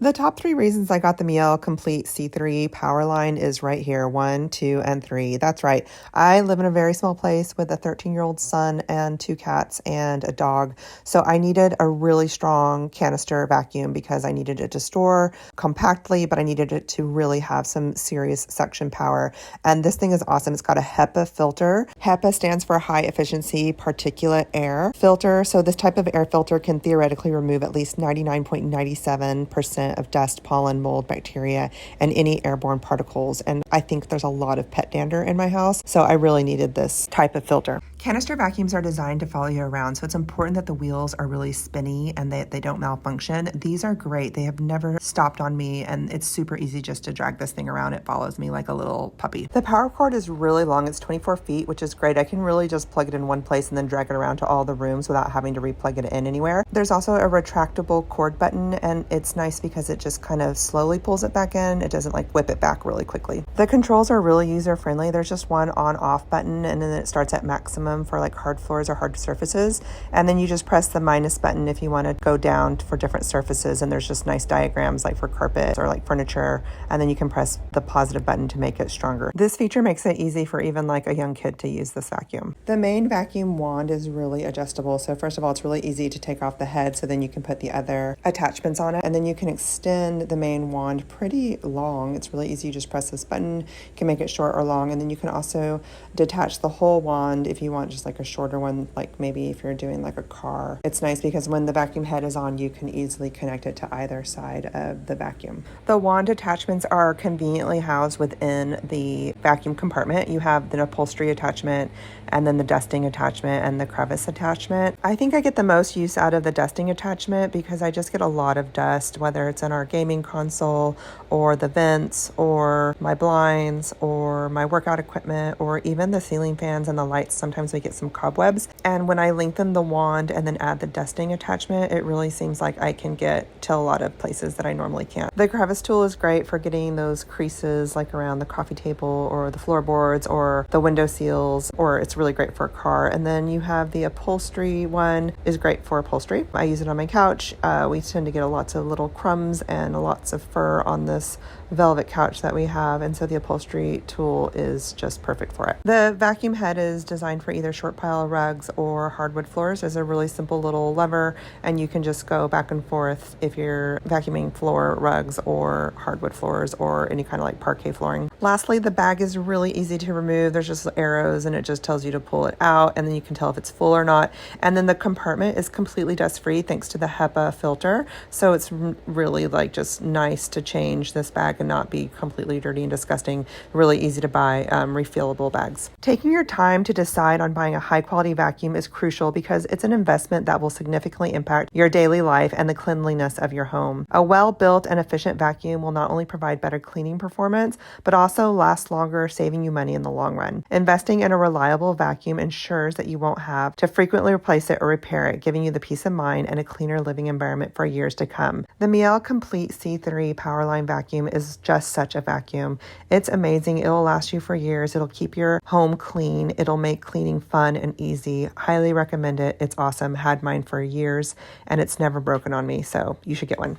The top 3 reasons I got the Miele Complete C3 Powerline is right here, 1, 2, and 3. That's right. I live in a very small place with a 13-year-old son and 2 cats and a dog. So I needed a really strong canister vacuum because I needed it to store compactly, but I needed it to really have some serious suction power. And this thing is awesome. It's got a HEPA filter. HEPA stands for high efficiency particulate air filter. So this type of air filter can theoretically remove at least 99.97% of dust, pollen, mold, bacteria, and any airborne particles. And I think there's a lot of pet dander in my house, so I really needed this type of filter. Canister vacuums are designed to follow you around, so it's important that the wheels are really spinny and they don't malfunction. These are great. They have never stopped on me, and it's super easy just to drag this thing around. It follows me like a little puppy. The power cord is really long. It's 24 feet, which is great. I can really just plug it in one place and then drag it around to all the rooms without having to replug it in anywhere. There's also a retractable cord button, and it's nice because it just kind of slowly pulls it back in. It doesn't like whip it back really quickly. The controls are really user-friendly. There's just one on-off button, and then it starts at maximum for like hard floors or hard surfaces, and then you just press the minus button if you want to go down for different surfaces, and there's just nice diagrams like for carpet or like furniture, and then you can press the positive button to make it stronger. This feature makes it easy for even like a young kid to use this vacuum. The main vacuum wand is really adjustable. So first of all, it's really easy to take off the head, so then you can put the other attachments on it, and then you can extend the main wand pretty long. It's really easy. You just press this button, you can make it short or long, and then you can also detach the whole wand if you want just like a shorter one, like maybe if you're doing like a car. It's nice because when the vacuum head is on, you can easily connect it to either side of the vacuum. The wand attachments are conveniently housed within the vacuum compartment. You have the upholstery attachment, and then the dusting attachment and the crevice attachment. I think I get the most use out of the dusting attachment because I just get a lot of dust, whether it's in our gaming console or the vents or my blinds or my workout equipment or even the ceiling fans and the lights. Sometimes we get some cobwebs, and when I lengthen the wand and then add the dusting attachment, it really seems like I can get to a lot of places that I normally can't. The crevice tool is great for getting those creases like around the coffee table or the floorboards or the window seals, or it's really great for a car. And then you have the upholstery one is great for upholstery. I use it on my couch. We tend to get lots of little crumbs and lots of fur on this velvet couch that we have, and so the upholstery tool is just perfect for it. The vacuum head is designed for either short pile rugs or hardwood floors. There's a really simple little lever, and you can just go back and forth if you're vacuuming floor rugs or hardwood floors or any kind of like parquet flooring. Lastly, the bag is really easy to remove. There's just arrows, and it just tells you to pull it out, and then you can tell if it's full or not. And then the compartment is completely dust-free thanks to the HEPA filter, so it's really like just nice to change this bag and not be completely dirty and disgusting. Really easy to buy refillable bags. Taking your time to decide on buying a high quality vacuum is crucial because it's an investment that will significantly impact your daily life and the cleanliness of your home. A well-built and efficient vacuum will not only provide better cleaning performance, but also last longer, saving you money in the long run. Investing in a reliable vacuum ensures that you won't have to frequently replace it or repair it, giving you the peace of mind and a cleaner living environment for years to come. The Miele Complete C3 Powerline vacuum is just such a vacuum. It's amazing. It'll last you for years. It'll keep your home clean. It'll make cleaning fun and easy. Highly recommend it. It's awesome. Had mine for years and it's never broken on me, so you should get one.